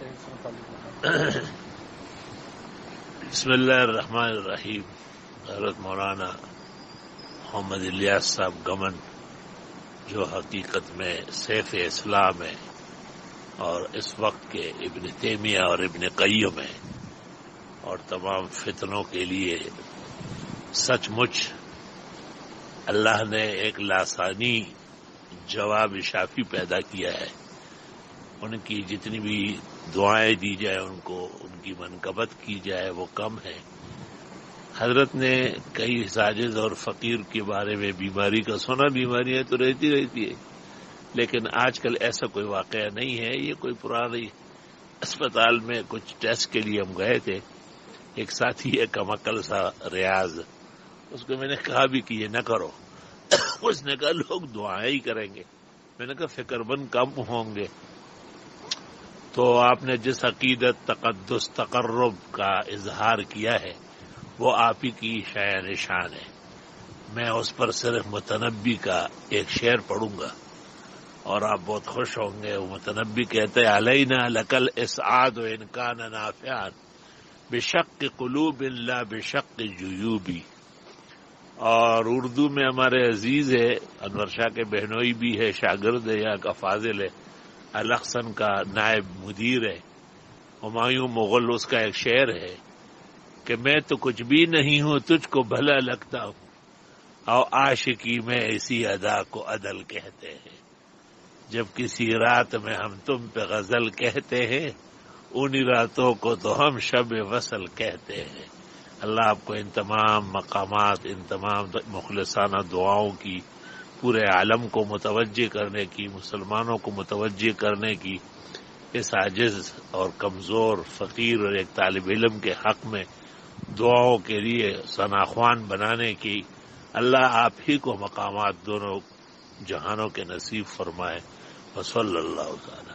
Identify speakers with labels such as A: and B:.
A: سے اس متعلق بتائیں۔
B: بسم اللہ الرحمن الرحیم۔ حضرت مولانا محمد الیاس صاحب گمن، جو حقیقت میں سیف اسلام ہے اور اس وقت کے ابن تیمیہ اور ابن قیم ہے اور تمام فتنوں کے لیے سچ مچ اللہ نے ایک لاسانی جواب شافی پیدا کیا ہے۔ ان کی جتنی بھی دعائیں دی جائے ان کو، ان کی منقبت کی جائے وہ کم ہے۔ حضرت نے کئی ساجد اور فقیر کے بارے میں بیماری کا سنا، بیماریاں تو رہتی ہے، لیکن آج کل ایسا کوئی واقعہ نہیں ہے۔ یہ کوئی پرانی اسپتال میں کچھ ٹیسٹ کے لیے ہم گئے تھے، ایک ساتھی ہے کمکل سا ریاض، اس کو میں نے کہا بھی کہ یہ نہ کرو، اس نے کہا لوگ دعائیں ہی کریں گے۔ میں نے کہا فکر مند کم ہوں گے۔ تو آپ نے جس عقیدت تقدس تقرب کا اظہار کیا ہے وہ آپ ہی کی شایع نشان ہے۔ میں اس پر صرف متنبی کا ایک شعر پڑھوں گا اور آپ بہت خوش ہوں گے۔ وہ متنبی کہتے ہیں علینا لکل اسعاد و ان کان نافعا بشق قلوب لا بشق جیوبی۔ اور اردو میں ہمارے عزیز ہے، انور شاہ کے بہنوئی بھی ہے، شاگرد ہے، یہاں کا فاضل ہے، الاحسن کا نائب مدیر ہے، ہمایوں مغل، اس کا ایک شعر ہے کہ میں تو کچھ بھی نہیں ہوں تجھ کو بھلا لگتا ہوں، اور عاشقی میں اسی ادا کو عدل کہتے ہیں۔ جب کسی رات میں ہم تم پہ غزل کہتے ہیں، انہی راتوں کو تو ہم شب وصل کہتے ہیں۔ اللہ آپ کو ان تمام مقامات، ان تمام مخلصانہ دعاؤں کی پورے عالم کو متوجہ کرنے کی، مسلمانوں کو متوجہ کرنے کی، اس عاجز اور کمزور فقیر اور ایک طالب علم کے حق میں دعاؤں کے لیے ثناخوان بنانے کی اللہ آپ ہی کو مقامات دونوں جہانوں کے نصیب فرمائے۔ وصلی اللہ تعالی